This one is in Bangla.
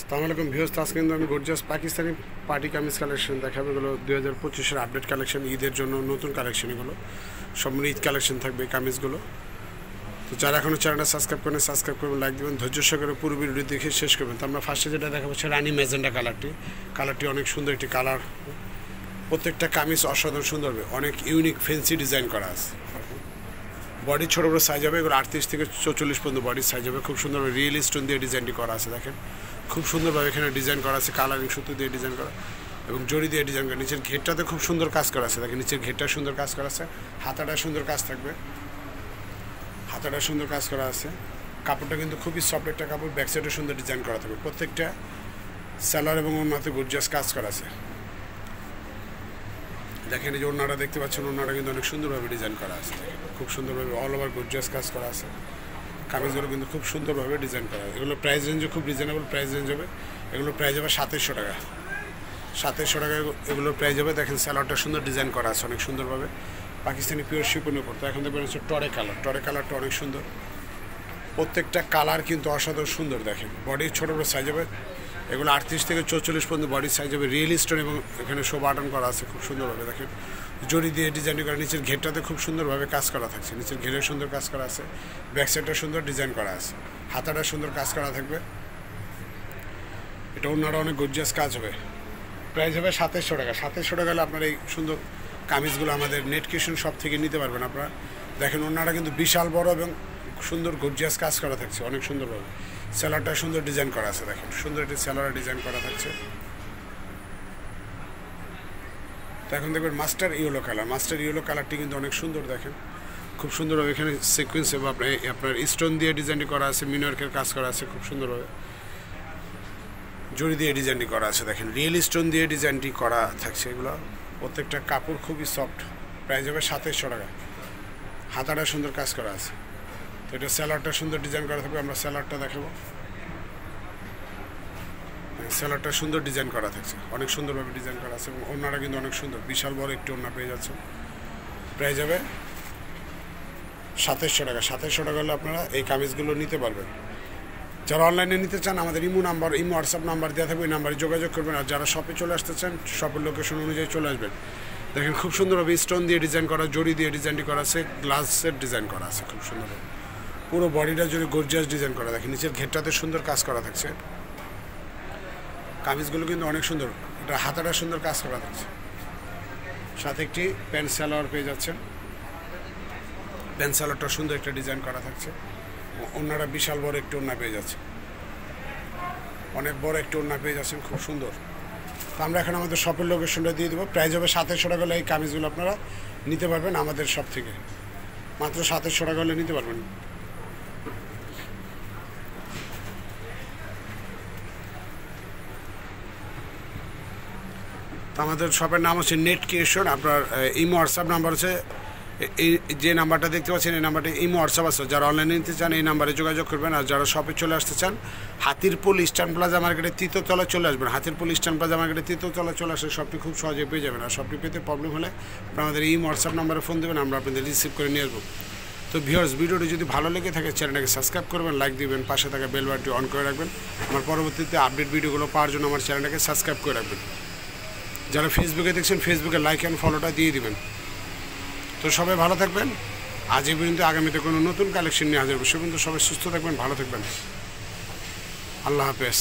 আসসালামু আলাইকুম ভিউয়ার্স, আজকে কিন্তু আমি gorgeous Pakistani party kameez collection দেখাবো। এগুলো 2025-এর আপডেট কালেকশন, ঈদের জন্য নতুন কালেকশন। এগুলো সম্পূর্ণ ঈদ কালেকশন থাকবে এই কামিজগুলো। তো যারা এখনও চ্যানেলটা সাবস্ক্রাইব করেন, সাবস্ক্রাইব করবেন, লাইক দেবেন, ধৈর্য সহকারে পুরো ভিডিও দেখে শেষ করবেন। তো আমরা ফার্স্টে যেটা দেখাবো হচ্ছে রানি ম্যাজেন্ডা কালারটি অনেক সুন্দর একটি কালার। প্রত্যেকটা কামিজ অসাধারণ সুন্দর হবে, অনেক ইউনিক ফ্যান্সি ডিজাইন করা আছে। বডি ছোটো বড়ো সাইজ হবে, এগুলো 38 থেকে 44 পর্যন্ত বডির সাইজ হবে। খুব সুন্দরভাবে রিয়েল স্টোন দিয়ে ডিজাইনটি করা আছে। দেখেন খুব সুন্দরভাবে এখানে ডিজাইন করা আছে, কালারিং সুতো দিয়ে ডিজাইন করা এবং জড়ি দিয়ে ডিজাইন করা। নিচের ঘেরটাতে খুব সুন্দর কাজ করা আছে। দেখেন নিচের ঘেরটা সুন্দর কাজ করা আছে, হাতাটা সুন্দর কাজ থাকবে, হাতাটা সুন্দর কাজ করা আছে। কাপড়টা কিন্তু খুবই সফট একটা কাপড়, ব্যাক সাইডে সুন্দর ডিজাইন করা থাকবে। প্রত্যেকটা সালোয়ার এবং ওড়নাতে গর্জিয়াস কাজ করা আছে। দেখেন এই যে ওড়নাটা দেখতে পাচ্ছেন, ওড়নাটা কিন্তু অনেক সুন্দরভাবে ডিজাইন করা আছে। খুব সুন্দরভাবে অল ওভার গর্জিয়াস কাজ করা আছে। কামিজগুলো কিন্তু খুব সুন্দরভাবে ডিজাইন করা আছে। এগুলো প্রাইস রেঞ্জও খুব রিজনেবল প্রাইস রেঞ্জ হবে। এগুলো প্রাইস হবে 2700 টাকা। 2700 টাকা এগুলোর প্রাইস হবে। দেখেন স্যালোয়ারটা সুন্দর ডিজাইন করা আছে অনেক সুন্দরভাবে, পাকিস্তানি পিওর শিপনের উপর। তো এখন দেখবেন হচ্ছে টরে কালারটা অনেক সুন্দর। প্রত্যেকটা কালার কিন্তু অসাধারণ সুন্দর। দেখেন বডির ছোটো বড়ো সাইজ হবে, এগুলো 38 থেকে 44 পর্যন্ত বডির সাইজ হবে। রিয়েল স্টোন এবং এখানে শো বাটন করা আছে খুব সুন্দরভাবে। দেখেন জড়ি দিয়ে ডিজাইন করা, নিচের ঘেরটাতে খুব সুন্দরভাবে কাজ করা থাকছে। নিচের ঘেরে সুন্দর কাজ করা আছে, ব্যাক সাইডটা সুন্দর ডিজাইন করা আছে, হাতাটা সুন্দর কাজ করা থাকবে। এটা ওনারা অনেক গর্জিয়াস কাজ হবে। প্রাইস হবে 2700 টাকা। 2700 টাকা হলে আপনার এই সুন্দর কামিজগুলো আমাদের নেট কিশন শপ থেকে নিতে পারবেন আপনারা। দেখেন ওনারা কিন্তু বিশাল বড় এবং সুন্দর গর্জিয়াস কাজ করা থাকছে অনেক সুন্দরভাবে। স্যালোয়ারটা সুন্দর ডিজাইন করা আছে। দেখেন সুন্দর একটি স্যালোয়ার ডিজাইন করা থাকছে। তো এখন দেখবেন মাস্টার ইয়েলো কালারটি কিন্তু অনেক সুন্দর। দেখেন খুব সুন্দরভাবে এখানে সিকোয়েন্স এবং আপনার স্টোন দিয়ে ডিজাইনটি করা আছে, মিনারকের কাজ করা আছে খুব সুন্দরভাবে, জড়ি দিয়ে ডিজাইনটি করা আছে। দেখেন রিয়েল স্টোন দিয়ে ডিজাইনটি করা থাকছে। এগুলো প্রত্যেকটা কাপড় খুবই সফট। প্রাইস হবে 2700 টাকা। হাতাটা সুন্দর কাজ করা আছে। তো এটা স্যালোয়ারটা সুন্দর ডিজাইন করা থাকবে। আমরা স্যালোয়ারটা দেখাবো। স্যালোয়ারটা সুন্দর ডিজাইন করা থাকছে, অনেক সুন্দরভাবে ডিজাইন করা আছে এবং ওড়নাটা কিন্তু অনেক সুন্দর, বিশাল বড় একটি ওড়না পেয়ে যাচ্ছে। প্রাইস হবে 2700 টাকা। 2700 টাকা হলে আপনারা এই কামিজগুলো নিতে পারবেন। যারা অনলাইনে নিতে চান আমাদের ইমো হোয়াটসঅ্যাপ নাম্বার দেওয়া থাকবে, ওই নাম্বারে যোগাযোগ করবেন। আর যারা শপে চলে আসতে চান শপের লোকেশন অনুযায়ী চলে আসবেন। দেখেন খুব সুন্দরভাবে স্টোন দিয়ে ডিজাইন করা, জড়ি দিয়ে ডিজাইনটি করা আছে, গ্লাসের ডিজাইন করা আছে খুব সুন্দরভাবে। পুরো বডিটা জুড়ে গর্জিয়াস ডিজাইন করা। দেখেন নিচের ঘেরটাতে সুন্দর কাজ করা থাকছে। কামিজগুলো কিন্তু অনেক সুন্দর। এটা হাতাটা সুন্দর কাজ করা থাকছে, সাথে একটি প্যান্ট সালোয়ার পেয়ে যাচ্ছেন। প্যান্ট সালোয়ারটা সুন্দর একটা ডিজাইন করা থাকছে। ওড়নাটা বিশাল বড় একটি ওড়না পেয়ে যাচ্ছে, অনেক বড় একটি ওড়না পেয়ে যাচ্ছেন খুব সুন্দর। তো আমরা এখন আমাদের শপের লোকেশনটা দিয়ে দেবো। প্রাইস হবে 2700 টাকা হলে এই কামিজগুলো আপনারা নিতে পারবেন আমাদের শপ থেকে। মাত্র 2700 টাকা হলে নিতে পারবেন। তো আমাদের শপের নাম হচ্ছে নেট ক্রিয়েশন। আপনার ইমো হোয়াটসঅ্যাপ নাম্বার হচ্ছে এই যে নাম্বারটা দেখতে পাচ্ছেন, এই নাম্বারটা ইমো হোয়াটসঅ্যাপ আছে। যারা অনলাইনে নিতে চান এই নাম্বারে যোগাযোগ করবেন। আর যারা শপে চলে আসতে চান হাতিরপুল ইস্টার্ন প্লাজা মার্কেটের 3য় তলায় চলে আসবেন। হাতিরপুল ইস্টার্ন প্লাজা মার্কেটের 3য় তলায় চলে আসলে শপটি খুব সহজে পেয়ে যাবেন। আর শপটি পেতে প্রবলেম হলে আপনারা আমাদের ইমো হোয়াটসঅ্যাপ নাম্বারে ফোন দেবেন, আমরা আপনাদের রিসিভ করে নিয়ে আসবো। তো ভিউয়ার্স, ভিডিওটি যদি ভালো লেগে থাকে চ্যানেলটাকে সাবস্ক্রাইব করবেন, লাইক দিবেন, পাশে থাকা বেল বাটনটি অন করে রাখবেন। আমার পরবর্তীতে আপডেট ভিডিওগুলো পাওয়ার জন্য আমার চ্যানেলটাকে সাবস্ক্রাইব করে রাখবেন। যারা ফেসবুকে দেখছেন ফেসবুকে লাইক অ্যান্ড ফলোটা দিয়ে দিবেন। তো সবাই ভালো থাকবেন। আজ এই পর্যন্ত, আগামীতে কোনো নতুন কালেকশন নিয়ে হাজির হবো। সে পর্যন্ত সবাই সুস্থ থাকবেন, ভালো থাকবেন। আল্লাহ হাফেজ।